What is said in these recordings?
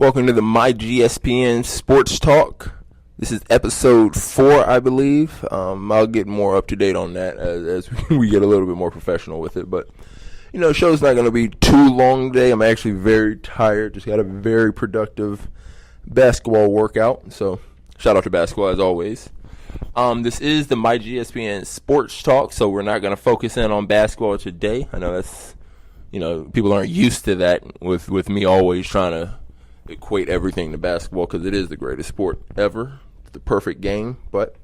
Welcome to the myGSPN Sports Talk. This is episode 4, I believe. I'll get more up to date on that as we get a little bit more professional with it. But, the show's not going to be too long today. I'm actually very tired. Just got a very productive basketball workout. So, shout out to basketball as always. This is the myGSPN Sports Talk, so we're not going to focus in on basketball today. I know that's, people aren't used to that with me always trying to equate everything to basketball because it is the greatest sport ever. It's the perfect game. But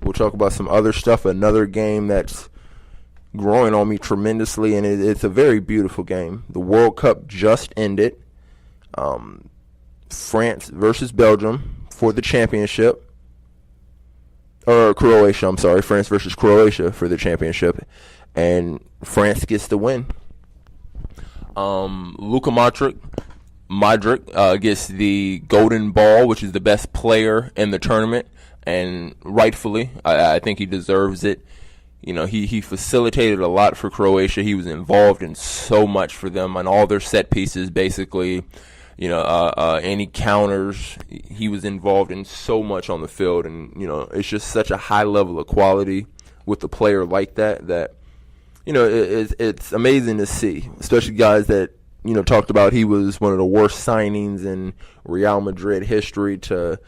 we'll talk about some other stuff. Another game that's growing on me tremendously, and it's a very beautiful game. The World Cup just ended. France versus Belgium for the championship. Or Croatia, I'm sorry. France versus Croatia for the championship. And France gets the win. Luka Modric gets the golden ball, which is the best player in the tournament, and rightfully, I think he deserves it. He facilitated a lot for Croatia. He was involved in so much for them on all their set pieces, basically. Any counters, he was involved in so much on the field, and it's just such a high level of quality with a player like that. It's amazing to see, especially guys that talked about he was one of the worst signings in Real Madrid history to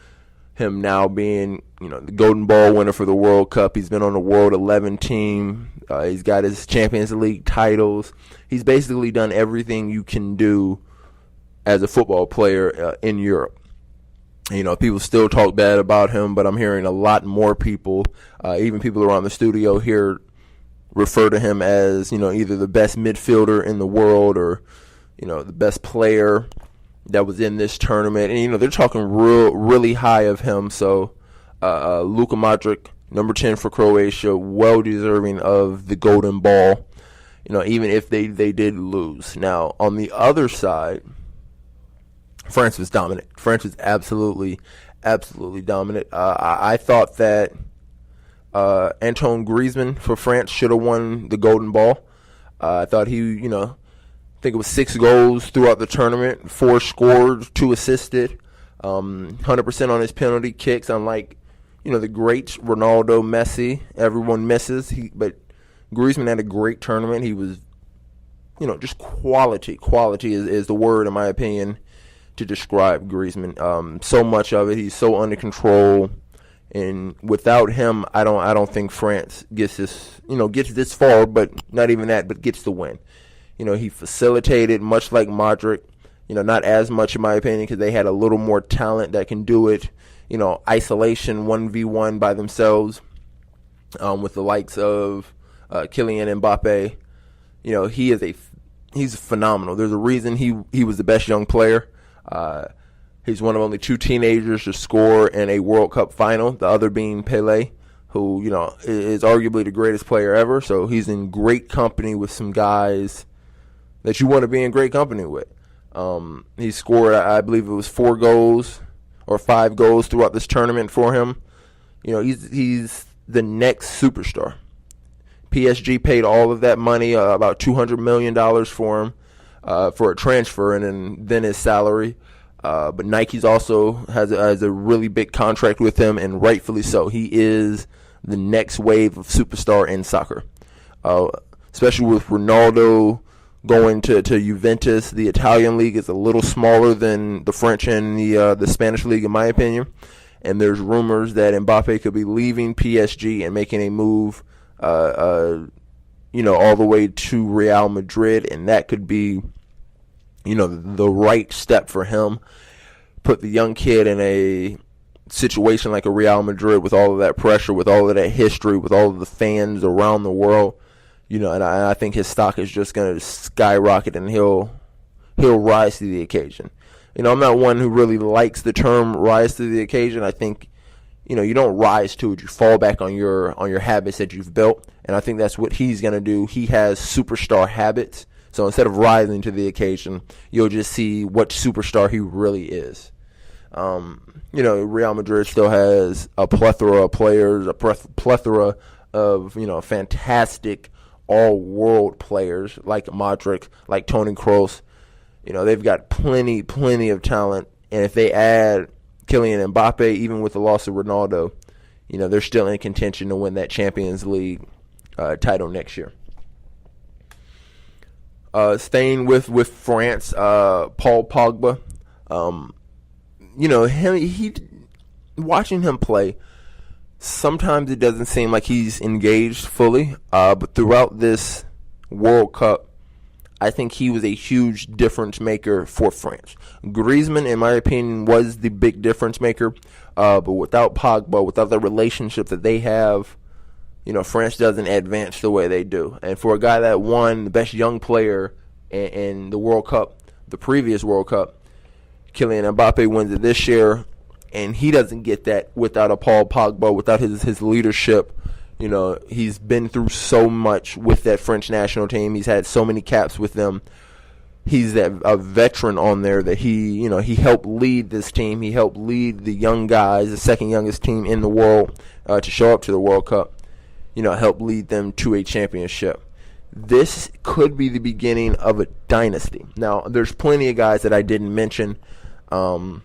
him now being, the Golden Ball winner for the World Cup. He's been on the World 11 team. He's got his Champions League titles. He's basically done everything you can do as a football player in Europe. People still talk bad about him, but I'm hearing a lot more people, even people around the studio here, refer to him as, either the best midfielder in the world or the best player that was in this tournament. And, they're talking really high of him. So, Luka Modric, number 10 for Croatia, well deserving of the golden ball, even if they did lose. Now, on the other side, France was dominant. France was absolutely dominant. I thought that Antoine Griezmann for France should have won the golden ball. I thought he, I think it was 6 goals throughout the tournament, 4 scored, 2 assisted, 100% on his penalty kicks. Unlike, the greats, Ronaldo, Messi, everyone misses. But Griezmann had a great tournament. He was, just quality. Quality is the word, in my opinion, to describe Griezmann. So much of it, he's so under control. And without him, I don't think France gets this far, but not even that, but gets the win. He facilitated, much like Modric, not as much in my opinion because they had a little more talent that can do it, isolation 1v1 by themselves with the likes of Kylian Mbappe. He's phenomenal. There's a reason he was the best young player. He's one of only 2 teenagers to score in a World Cup final, the other being Pelé, who, is arguably the greatest player ever. So he's in great company with some guys that you want to be in great company with. He scored, I believe it was 4 goals or 5 goals throughout this tournament for him. He's the next superstar. PSG paid all of that money, about $200 million for him for a transfer and then his salary. But Nike's also has a really big contract with him, and rightfully so. He is the next wave of superstar in soccer, especially with Ronaldo going to Juventus. The Italian league is a little smaller than the French and the Spanish league, in my opinion. And there's rumors that Mbappe could be leaving PSG and making a move, all the way to Real Madrid, and that could be, the right step for him. Put the young kid in a situation like a Real Madrid with all of that pressure, with all of that history, with all of the fans around the world. And I think his stock is just going to skyrocket, and he'll rise to the occasion. I'm not one who really likes the term rise to the occasion. I think, you don't rise to it. You fall back on your habits that you've built, and I think that's what he's going to do. He has superstar habits. So instead of rising to the occasion, you'll just see what superstar he really is. Real Madrid still has a plethora of players, a plethora of, fantastic all-world players like Modric, like Toni Kroos. They've got plenty of talent And if they add Kylian Mbappe, even with the loss of Ronaldo, they're still in contention to win that Champions League title next year. Staying with France, Paul Pogba. Watching him play, sometimes it doesn't seem like he's engaged fully. But throughout this World Cup, I think he was a huge difference maker for France. Griezmann, in my opinion, was the big difference maker. But without Pogba, without the relationship that they have, France doesn't advance the way they do. And for a guy that won the best young player in the World Cup, the previous World Cup, Kylian Mbappe wins it this year, and he doesn't get that without a Paul Pogba, without his leadership. He's been through so much with that French national team. He's had so many caps with them. He's a veteran on there that he helped lead this team. He helped lead the young guys, the second youngest team in the world, to show up to the World Cup. Help lead them to a championship. This could be the beginning of a dynasty. Now, there's plenty of guys that I didn't mention, for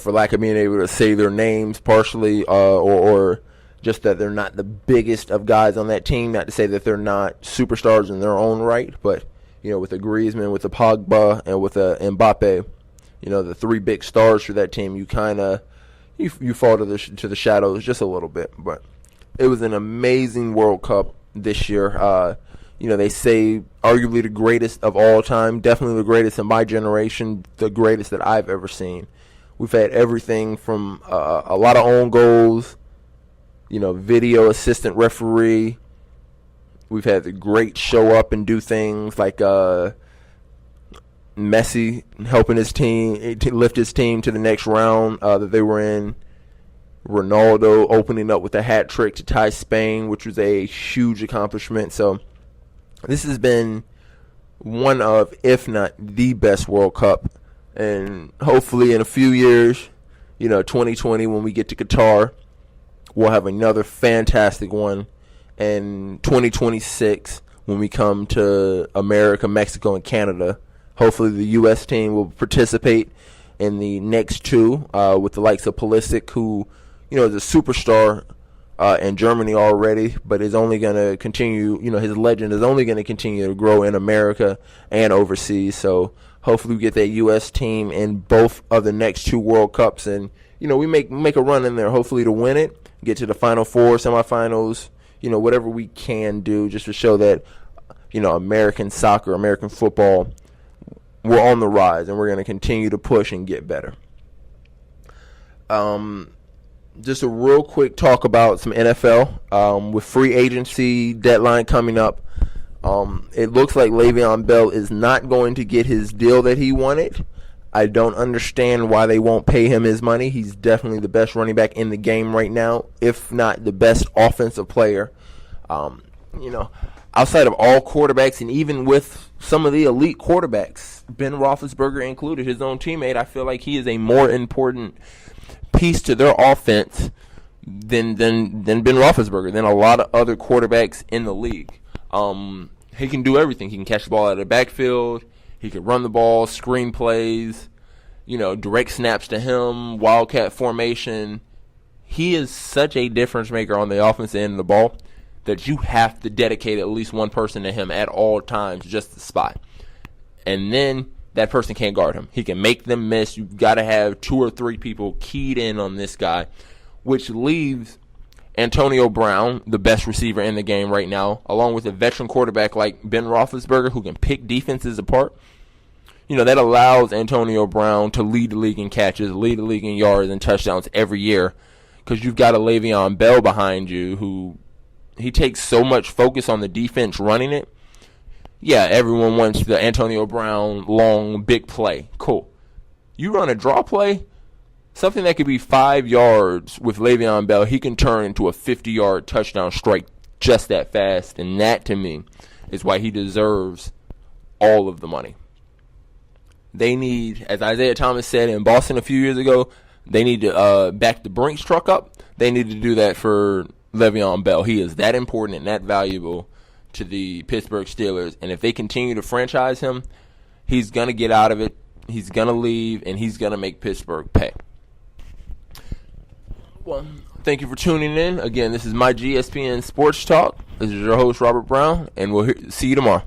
lack of being able to say their names partially, or just that they're not the biggest of guys on that team. Not to say that they're not superstars in their own right, but with a Griezmann, with a Pogba, and with a Mbappe, the three big stars for that team, you kind of you fall to the shadows just a little bit. But it was an amazing World Cup this year. They say arguably the greatest of all time, definitely the greatest in my generation, the greatest that I've ever seen. We've had everything from a lot of own goals, video assistant referee. We've had the great show up and do things like Messi helping his team to lift his team to the next round that they were in. Ronaldo opening up with a hat trick to tie Spain, which was a huge accomplishment. So this has been one of, if not the best World Cup. And hopefully in a few years, 2020, when we get to Qatar, we'll have another fantastic one. And 2026, when we come to America, Mexico, and Canada, hopefully the U.S. team will participate in the next two with the likes of Pulisic, who is a superstar in Germany already, but is only going to continue, his legend is only going to continue to grow in America and overseas. So hopefully we get that U.S. team in both of the next two World Cups, and we make a run in there, hopefully to win it, get to the Final Four, semifinals, whatever we can do just to show that, American soccer, American football, we're on the rise, and we're going to continue to push and get better. Just a real quick talk about some NFL. With free agency deadline coming up, it looks like Le'Veon Bell is not going to get his deal that he wanted. I don't understand why they won't pay him his money. He's definitely the best running back in the game right now, if not the best offensive player. Outside of all quarterbacks, and even with some of the elite quarterbacks, Ben Roethlisberger included, his own teammate, I feel like he is a more important piece to their offense than Ben Roethlisberger, than a lot of other quarterbacks in the league. He can do everything. He can catch the ball out of the backfield. He can run the ball, screen plays, direct snaps to him, wildcat formation. He is such a difference maker on the offensive end of the ball that you have to dedicate at least one person to him at all times just to spot. And then that person can't guard him. He can make them miss. You've got to have 2 or 3 people keyed in on this guy, which leaves Antonio Brown, the best receiver in the game right now, along with a veteran quarterback like Ben Roethlisberger who can pick defenses apart. That allows Antonio Brown to lead the league in catches, lead the league in yards and touchdowns every year, because you've got a Le'Veon Bell behind you who he takes so much focus on the defense running it. Yeah, everyone wants the Antonio Brown long, big play. Cool. You run a draw play, something that could be 5 yards with Le'Veon Bell, he can turn into a 50-yard touchdown strike just that fast. And that, to me, is why he deserves all of the money. They need, as Isaiah Thomas said in Boston a few years ago, they need to back the Brinks truck up. They need to do that for Le'Veon Bell. He is that important and that valuable to the Pittsburgh Steelers. And if they continue to franchise him, he's going to get out of it He's going to leave, and he's going to make Pittsburgh pay. Well, thank you for tuning in. Again, this is my GSPN Sports Talk. This is your host, Robert Brown, and we'll see you tomorrow.